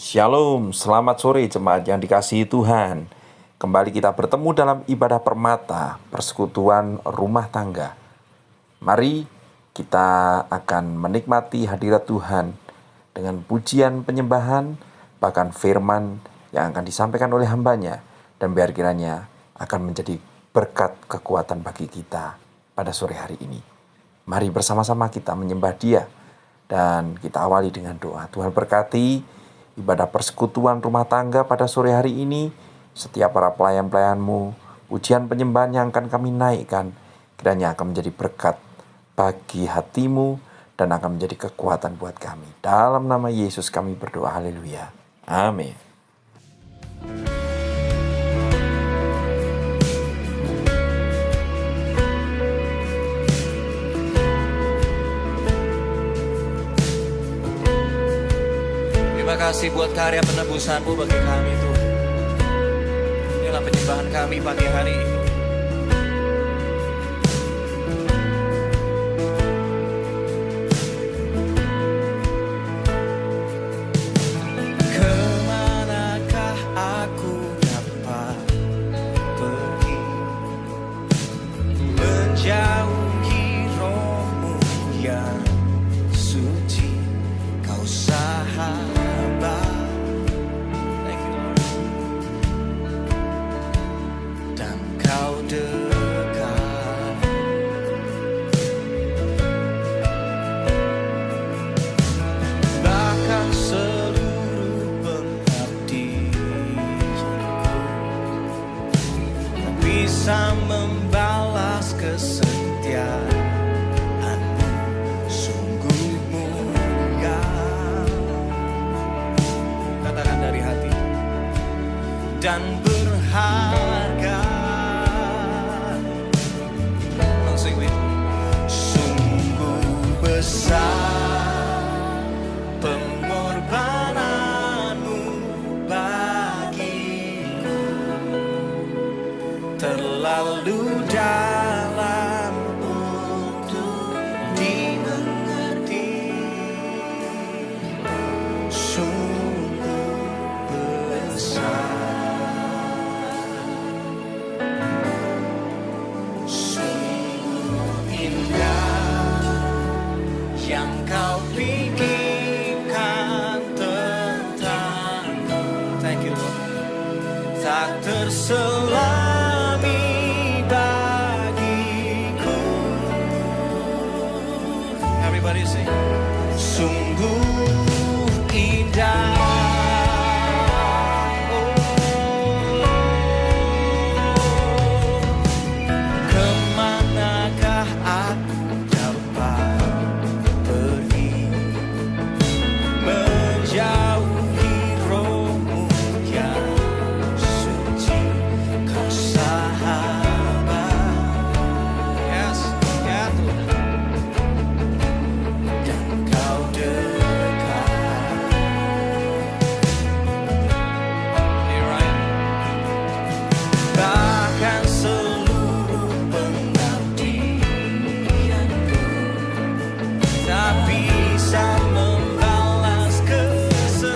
Shalom, selamat sore jemaat yang dikasihi Tuhan. Kembali kita bertemu dalam ibadah permata, persekutuan rumah tangga. Mari kita akan menikmati hadirat Tuhan dengan pujian penyembahan, bahkan firman yang akan disampaikan oleh hambanya. Dan biar kiranya akan menjadi berkat kekuatan bagi kita pada sore hari ini. Mari bersama-sama kita menyembah Dia. Dan kita awali dengan doa. Tuhan berkati ibadah persekutuan rumah tangga pada sore hari ini. Setiap para pelayan-pelayan-Mu, pujian penyembahan yang akan kami naikkan, kiranya akan menjadi berkat bagi hatimu dan akan menjadi kekuatan buat kami. Dalam nama Yesus kami berdoa, haleluya. Amin. Terima kasih buat karya penebusan-Mu bagi kami Tuhan. Inilah penyembahan kami pagi hari ini. Kemanakah aku dapat pergi, menjauhi Roh-Mu yang suci, Kau sahabat. Bisa membalas kesetiaan-Mu, sungguh mulia. Katakan dari hati. Dan berharga. Sing with me. Sungguh besar pengorbanan-Mu bagiku, terlalu dalam untuk dimengerti. Sungguh besar, sungguh indah yang Kau pikirkan tentang-Ku. Thank you Lord. Tak terselami bagiku. Everybody sing. Sungguh indah. Kemanakah aku dapat pergi, menjauhi Roh-Mu yang suci, Kau sahabat. Yes, ya Tuhan. Dan Kau dekat. Here I am. Bahkan seluruh pengabdian-Ku tak bisa membalas kesetiaan-Mu,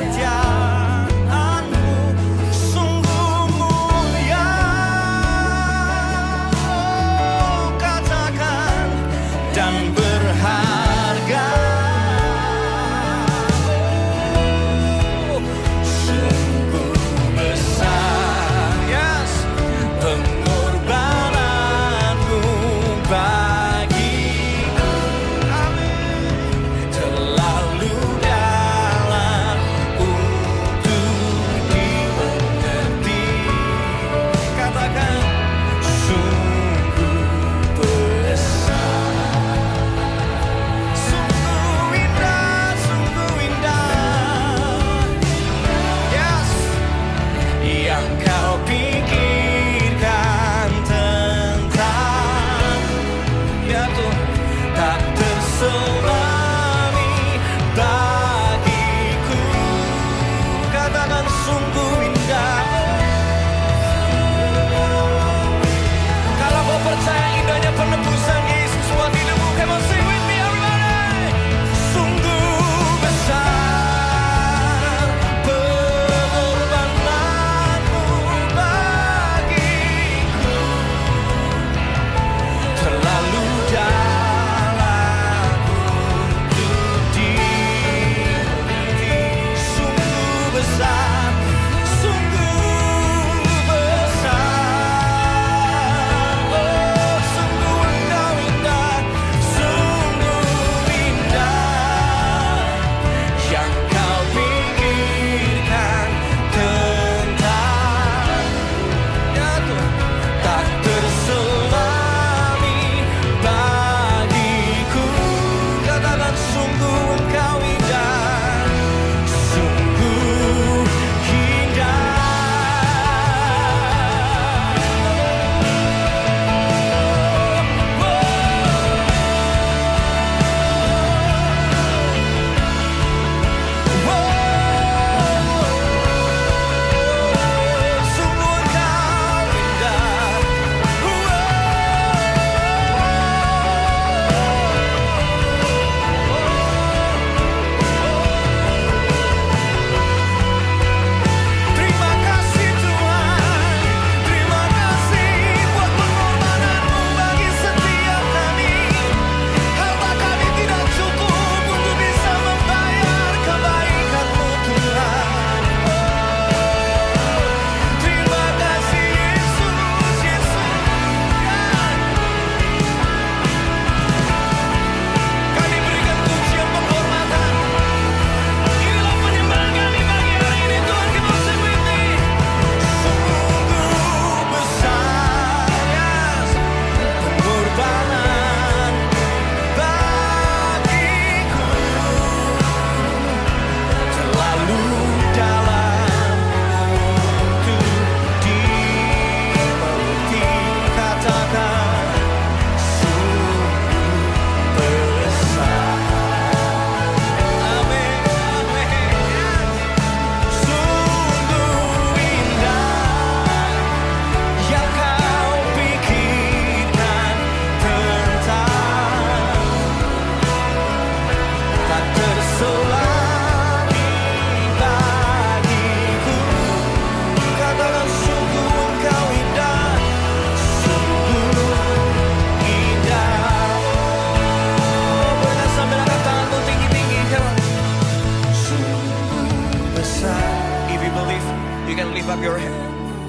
You can lift up your hand.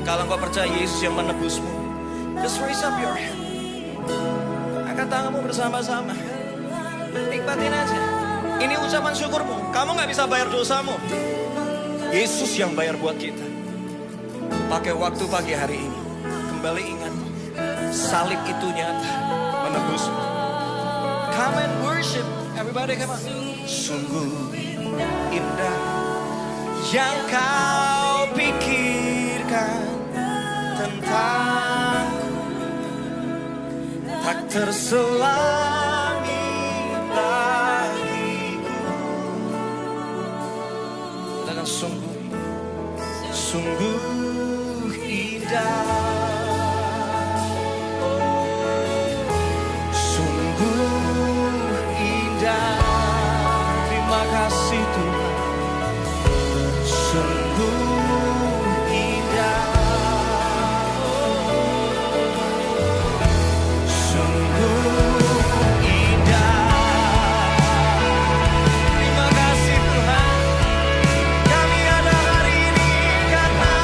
Kalau engkau percaya Yesus yang menebusmu, just raise up your hand. Angkat tanganmu bersama-sama. Nikmatin aja. Ini ucapan syukurmu. Kamu gak bisa bayar dosamu. Yesus yang bayar buat kita. Pakai waktu pagi hari ini. Kembali ingat, salib itu nyata menebusmu. Come and worship. Everybody come on. Sungguh indah yang kau pikirkan tentangku, tak terselami bagiku. Dengan sungguh indah, sungguh indah. Terima kasih Tuhan, sungguh indah, sungguh indah. Terima kasih Tuhan, kami ada hari ini karena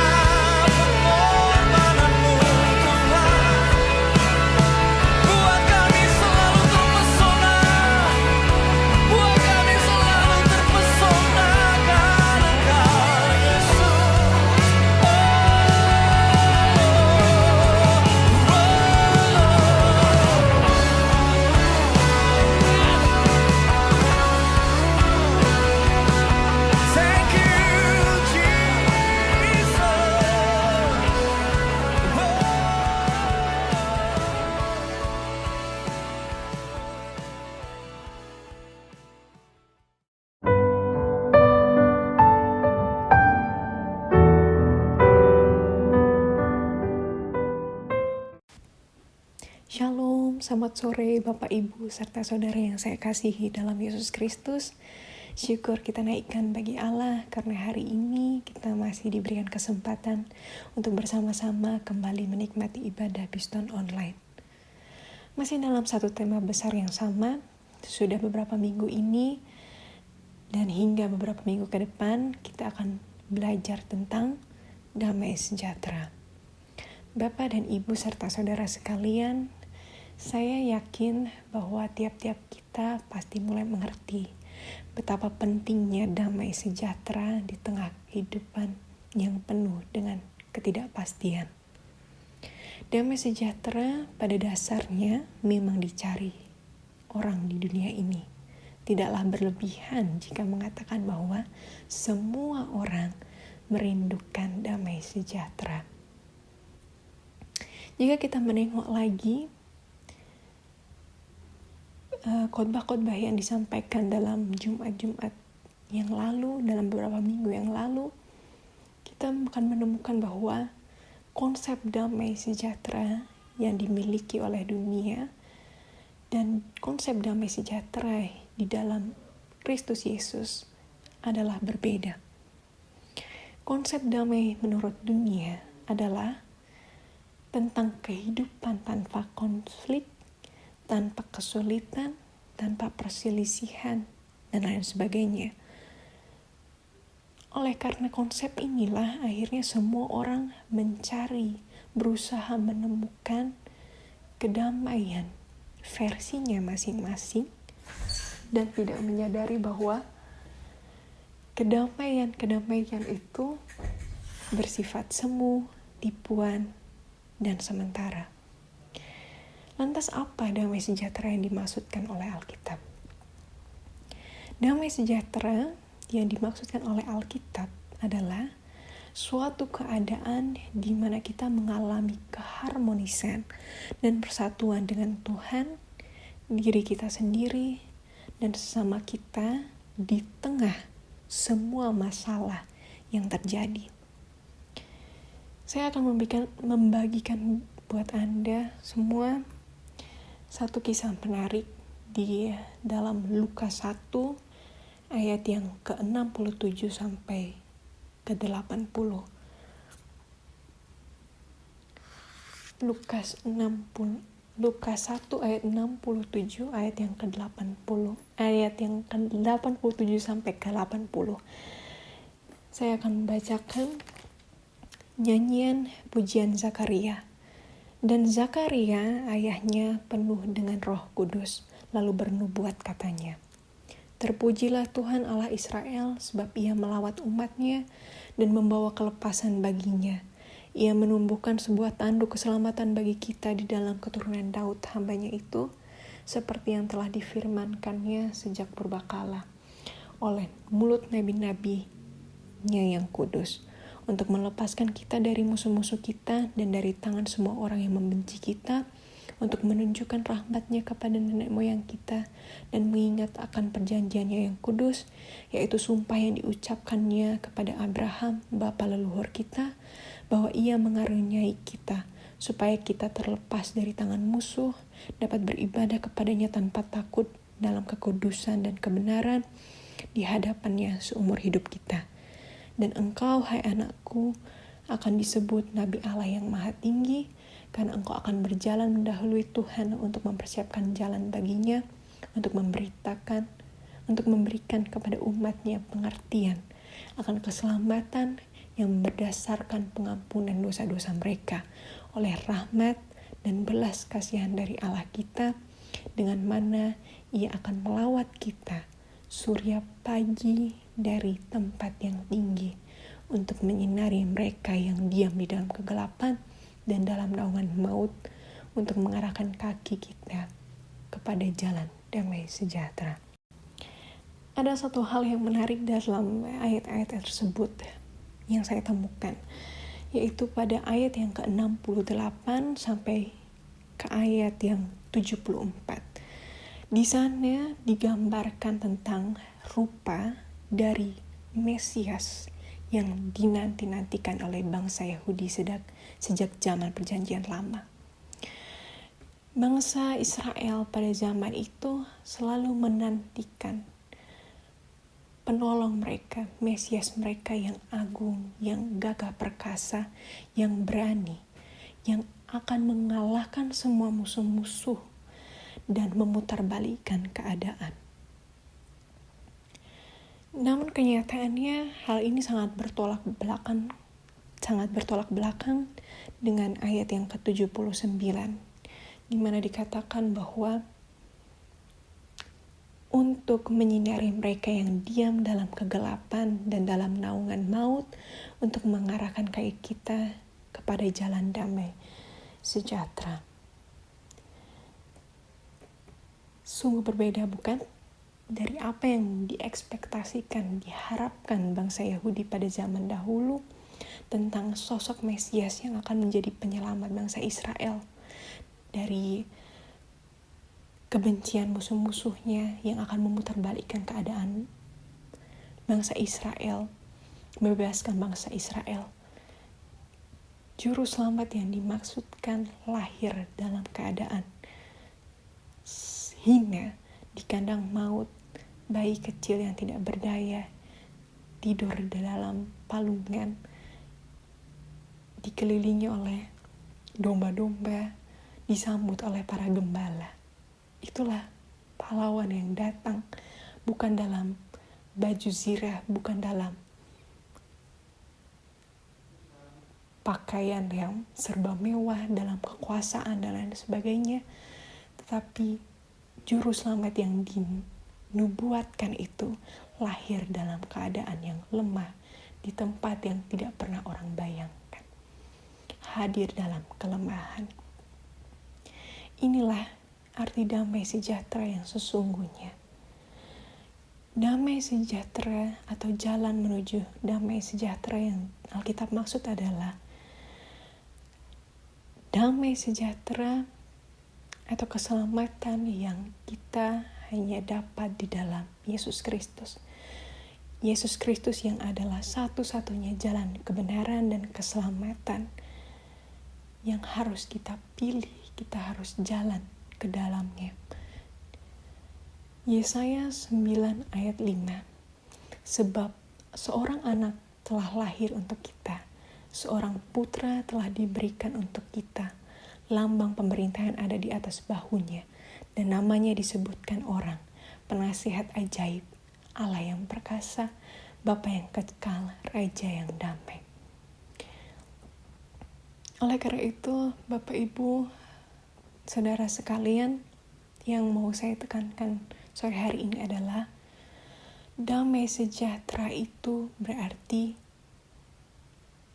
pengorbananmu Tuhan. Buat kami selalu terpesona, buat kami selalu terpesona karena Engkau Yesus. Thank you Jesus. Shalom, selamat sore Bapak Ibu serta saudara yang saya kasihi dalam Yesus Kristus. Syukur kita naikkan bagi Allah karena hari ini kita masih diberikan kesempatan untuk bersama-sama kembali menikmati ibadah Biston Online. Masih dalam satu tema besar yang sama, sudah beberapa minggu ini dan hingga beberapa minggu ke depan kita akan belajar tentang damai sejahtera. Bapak dan Ibu serta saudara sekalian, saya yakin bahwa tiap-tiap kita pasti mulai mengerti betapa pentingnya damai sejahtera di tengah kehidupan yang penuh dengan ketidakpastian. Damai sejahtera pada dasarnya memang dicari orang di dunia ini. Tidaklah berlebihan jika mengatakan bahwa semua orang merindukan damai sejahtera. Jika kita menengok lagi khotbah-khotbah yang disampaikan dalam Jumat-Jumat yang lalu, dalam beberapa minggu yang lalu, kita akan menemukan bahwa konsep damai sejahtera yang dimiliki oleh dunia dan konsep damai sejahtera di dalam Kristus Yesus adalah berbeda. Konsep damai menurut dunia adalah tentang kehidupan tanpa konflik, tanpa kesulitan, tanpa perselisihan, dan lain sebagainya. Oleh karena konsep inilah, akhirnya semua orang mencari, berusaha menemukan kedamaian versinya masing-masing, dan tidak menyadari bahwa kedamaian itu bersifat semu, tipuan, dan sementara. Lantas apa damai sejahtera yang dimaksudkan oleh Alkitab? Damai sejahtera yang dimaksudkan oleh Alkitab adalah suatu keadaan di mana kita mengalami keharmonisan dan persatuan dengan Tuhan, diri kita sendiri, dan sesama kita di tengah semua masalah yang terjadi. Saya akan membagikan buat Anda semua satu kisah menarik di dalam Lukas 1 ayat yang ke-67 sampai ke-80. Lukas 1 ayat 67 ayat yang ke-80, ayat yang ke-87 sampai ke-80. Saya akan membacakan Nyanyian pujian Zakaria. Dan Zakaria ayahnya penuh dengan Roh Kudus, lalu bernubuat katanya, "Terpujilah Tuhan Allah Israel, sebab ia melawat umatnya dan membawa kelepasan baginya. Ia menumbuhkan sebuah tanduk keselamatan bagi kita di dalam keturunan Daud hambanya itu, seperti yang telah difirmankannya sejak purbakala oleh mulut nabi-nabinya yang kudus, untuk melepaskan kita dari musuh-musuh kita dan dari tangan semua orang yang membenci kita, untuk menunjukkan rahmat-Nya kepada nenek moyang kita dan mengingat akan perjanjiannya yang kudus, yaitu sumpah yang diucapkannya kepada Abraham, bapa leluhur kita, bahwa ia mengaruniai kita, supaya kita terlepas dari tangan musuh, dapat beribadah kepadanya tanpa takut dalam kekudusan dan kebenaran di hadapannya seumur hidup kita. Dan engkau, hai anakku, akan disebut Nabi Allah yang Maha Tinggi, karena engkau akan berjalan mendahului Tuhan untuk mempersiapkan jalan baginya, untuk memberikan kepada umatnya pengertian akan keselamatan yang berdasarkan pengampunan dosa-dosa mereka, oleh rahmat dan belas kasihan dari Allah kita, dengan mana ia akan melawat kita, surya pagi dari tempat yang tinggi, untuk menyinari mereka yang diam di dalam kegelapan dan dalam naungan maut, untuk mengarahkan kaki kita kepada jalan damai sejahtera. Ada satu hal yang menarik dalam ayat-ayat tersebut yang saya temukan, yaitu pada ayat yang ke-68 sampai ke ayat yang 74. Di sana digambarkan tentang rupa dari Mesias yang dinanti-nantikan oleh bangsa Yahudi sejak zaman perjanjian lama. Bangsa Israel pada zaman itu selalu menantikan penolong mereka, Mesias mereka yang agung, yang gagah perkasa, yang berani, yang akan mengalahkan semua musuh-musuh dan memutarbalikkan keadaan. Namun kenyataannya hal ini sangat bertolak belakang dengan ayat yang ke-79, di mana dikatakan bahwa untuk menyinari mereka yang diam dalam kegelapan dan dalam naungan maut, untuk mengarahkan kaki kita kepada jalan damai sejahtera. Sungguh berbeda, bukan? Dari apa yang diekspektasikan, diharapkan bangsa Yahudi pada zaman dahulu tentang sosok Mesias yang akan menjadi penyelamat bangsa Israel dari kebencian musuh-musuhnya, yang akan memutarbalikkan keadaan bangsa Israel, membebaskan bangsa Israel. Juru selamat yang dimaksudkan lahir dalam keadaan hina di kandang maut, bayi kecil yang tidak berdaya, tidur di dalam palungan, dikelilingi oleh domba-domba, disambut oleh para gembala. Itulah pahlawan yang datang, bukan dalam baju zirah, bukan dalam pakaian yang serba mewah, dalam kekuasaan dan lain sebagainya, tetapi Juru Selamat yang dinubuatkan itu lahir dalam keadaan yang lemah, di tempat yang tidak pernah orang bayangkan. Hadir dalam kelemahan. Inilah arti damai sejahtera yang sesungguhnya. Damai sejahtera atau jalan menuju damai sejahtera yang Alkitab maksud adalah damai sejahtera atau keselamatan yang kita hanya dapat di dalam Yesus Kristus. Yesus Kristus yang adalah satu-satunya jalan kebenaran dan keselamatan yang harus kita pilih, kita harus jalan ke dalamnya. Yesaya 9 ayat 5. Sebab seorang anak telah lahir untuk kita, seorang putra telah diberikan untuk kita. Lambang pemerintahan ada di atas bahunya, dan namanya disebutkan orang, penasihat ajaib, Allah yang perkasa, Bapa yang kekal, Raja yang damai. Oleh karena itu, Bapak Ibu, saudara sekalian, yang mau saya tekankan sore hari ini adalah damai sejahtera itu berarti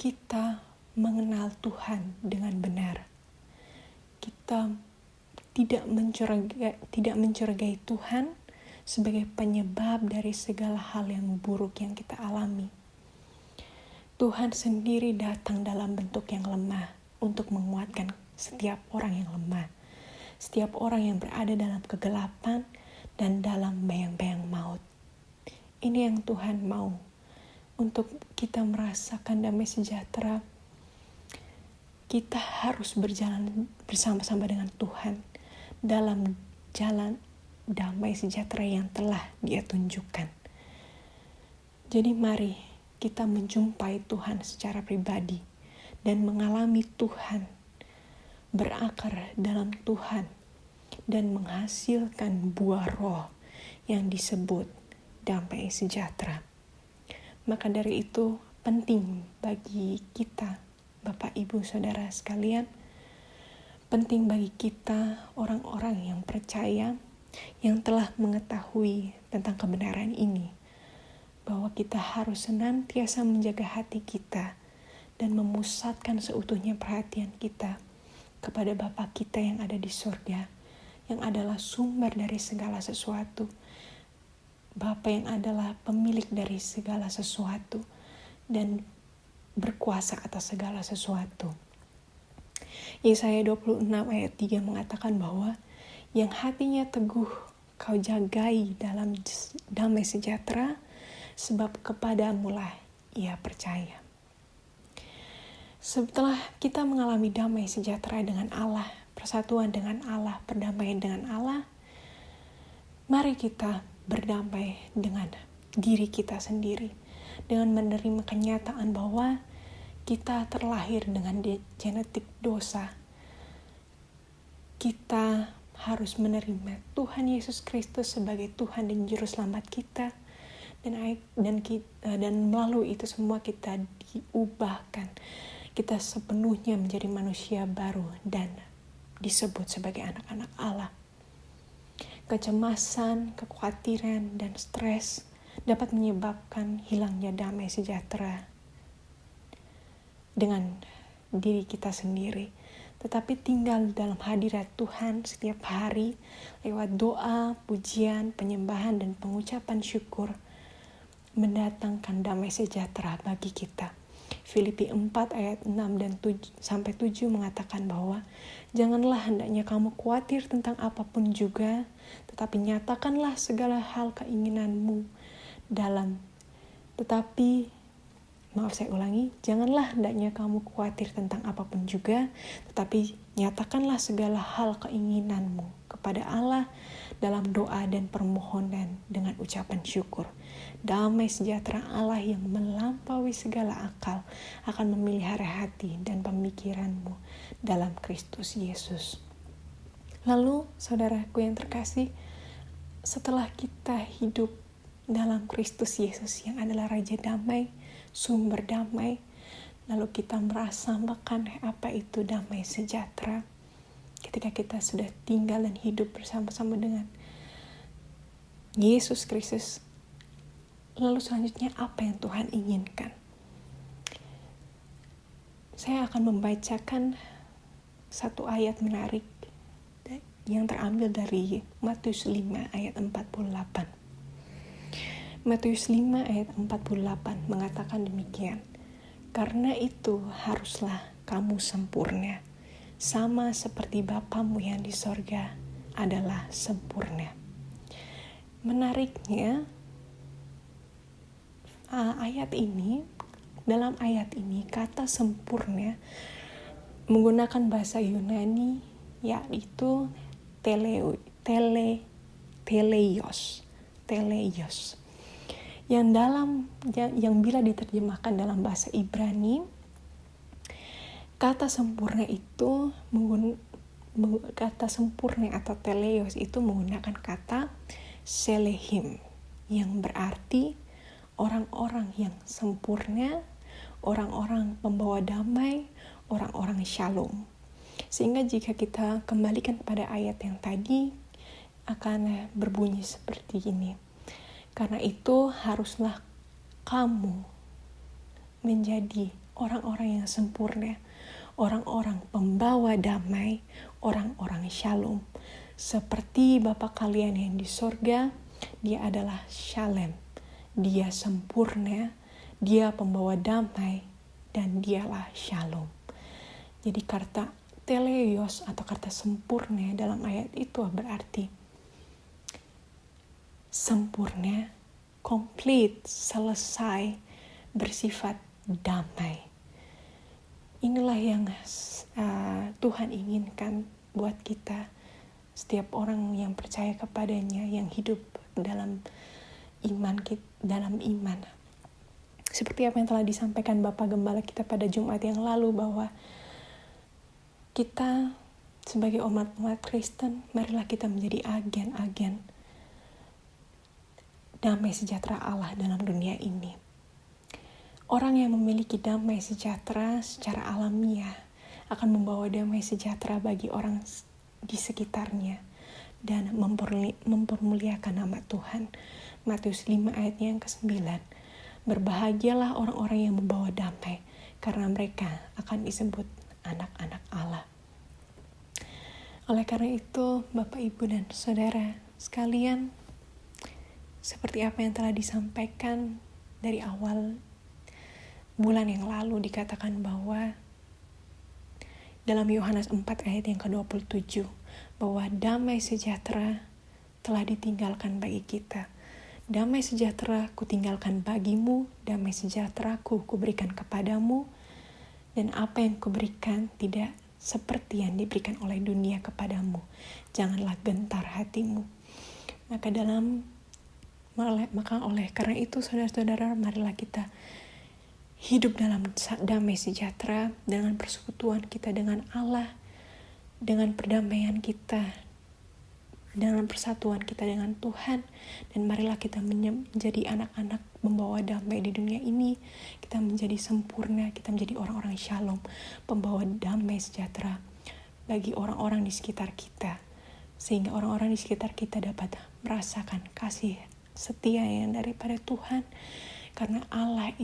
kita mengenal Tuhan dengan benar. Kita tidak mencurigai Tuhan sebagai penyebab dari segala hal yang buruk yang kita alami. Tuhan sendiri datang dalam bentuk yang lemah untuk menguatkan setiap orang yang lemah, setiap orang yang berada dalam kegelapan dan dalam bayang-bayang maut. Ini yang Tuhan mau, untuk kita merasakan damai sejahtera. Kita harus berjalan bersama-sama dengan Tuhan dalam jalan damai sejahtera yang telah Dia tunjukkan. Jadi mari kita menjumpai Tuhan secara pribadi dan mengalami Tuhan, berakar dalam Tuhan, dan menghasilkan buah roh yang disebut damai sejahtera. Maka dari itu penting bagi kita, Bapak, Ibu, Saudara sekalian, penting bagi kita orang-orang yang percaya, yang telah mengetahui tentang kebenaran ini, bahwa kita harus senantiasa menjaga hati kita dan memusatkan seutuhnya perhatian kita kepada Bapa kita yang ada di surga, yang adalah sumber dari segala sesuatu, Bapa yang adalah pemilik dari segala sesuatu dan berkuasa atas segala sesuatu. Yesaya 26 ayat 3 mengatakan bahwa yang hatinya teguh kau jagai dalam damai sejahtera, sebab kepadamulah ia percaya. Setelah kita mengalami damai sejahtera dengan Allah, persatuan dengan Allah, perdamaian dengan Allah, mari kita berdamai dengan diri kita sendiri, dengan menerima kenyataan bahwa kita terlahir dengan genetik dosa. Kita harus menerima Tuhan Yesus Kristus sebagai Tuhan dan Juru Selamat kita, dan melalui itu semua kita diubahkan. Kita sepenuhnya menjadi manusia baru dan disebut sebagai anak-anak Allah. Kecemasan, kekhawatiran, dan stres dapat menyebabkan hilangnya damai sejahtera dengan diri kita sendiri. Tetapi tinggal dalam hadirat Tuhan setiap hari lewat doa, pujian, penyembahan, dan pengucapan syukur mendatangkan damai sejahtera bagi kita. Filipi 4 ayat 6 dan 7 mengatakan bahwa janganlah hendaknya kamu khawatir tentang apapun juga, tetapi nyatakanlah segala hal keinginanmu janganlah hendaknya kamu khawatir tentang apapun juga, tetapi nyatakanlah segala hal keinginanmu kepada Allah dalam doa dan permohonan dengan ucapan syukur. Damai sejahtera Allah yang melampaui segala akal akan memelihara hati dan pemikiranmu dalam Kristus Yesus. Lalu, saudaraku yang terkasih, setelah kita hidup dalam Kristus Yesus yang adalah Raja Damai, sumber damai, lalu kita merasakan apa itu damai sejahtera ketika kita sudah tinggal dan hidup bersama-sama dengan Yesus Kristus. Lalu selanjutnya apa yang Tuhan inginkan? Saya akan membacakan satu ayat menarik yang terambil dari Matius 5 ayat 48. Matius 5 ayat 48 mengatakan demikian. Karena itu haruslah kamu sempurna, sama seperti Bapamu yang di sorga adalah sempurna. Menariknya, dalam ayat ini kata sempurna menggunakan bahasa Yunani, yaitu teleios, yang bila diterjemahkan dalam bahasa Ibrani, kata sempurna atau teleios itu menggunakan kata selehim, yang berarti orang-orang yang sempurna, orang-orang pembawa damai, orang-orang shalom. Sehingga jika kita kembalikan pada ayat yang tadi, akan berbunyi seperti ini. Karena itu haruslah kamu menjadi orang-orang yang sempurna, orang-orang pembawa damai, orang-orang shalom. Seperti Bapa kalian yang di sorga, dia adalah shalom, dia sempurna, dia pembawa damai, dan dialah shalom. Jadi kata teleios atau kata sempurna dalam ayat itu berarti sempurna, komplit, selesai, bersifat damai. Inilah yang Tuhan inginkan buat kita, setiap orang yang percaya kepadanya, yang hidup dalam iman. Seperti apa yang telah disampaikan Bapak Gembala kita pada Jumat yang lalu, bahwa kita sebagai umat Kristen, marilah kita menjadi agen-agen damai sejahtera Allah dalam dunia ini. Orang yang memiliki damai sejahtera secara alamiah akan membawa damai sejahtera bagi orang di sekitarnya dan mempermuliakan nama Tuhan. Matius 5 ayatnya yang ke-9. Berbahagialah orang-orang yang membawa damai, karena mereka akan disebut anak-anak Allah. Oleh karena itu, Bapak, Ibu, dan Saudara sekalian, seperti apa yang telah disampaikan dari awal bulan yang lalu, dikatakan bahwa dalam Yohanes 4 ayat yang ke-27, bahwa damai sejahtera telah ditinggalkan bagi kita. Damai sejahtera kutinggalkan bagimu, damai sejahteraku kuberikan kepadamu, dan apa yang kuberikan tidak seperti yang diberikan oleh dunia kepadamu. Janganlah gentar hatimu. Maka oleh karena itu, saudara-saudara, marilah kita hidup dalam damai sejahtera dengan persekutuan kita dengan Allah, dengan perdamaian kita, dengan persatuan kita dengan Tuhan. Dan marilah kita menjadi anak-anak membawa damai di dunia ini. Kita menjadi sempurna, kita menjadi orang-orang shalom, pembawa damai sejahtera bagi orang-orang di sekitar kita, sehingga orang-orang di sekitar kita dapat merasakan kasih setia yang daripada Tuhan. Karena Allah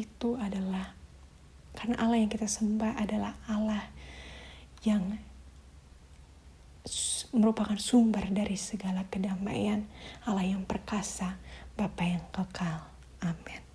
yang kita sembah adalah Allah yang merupakan sumber dari segala kedamaian, Allah yang perkasa, Bapa yang kekal. Amin.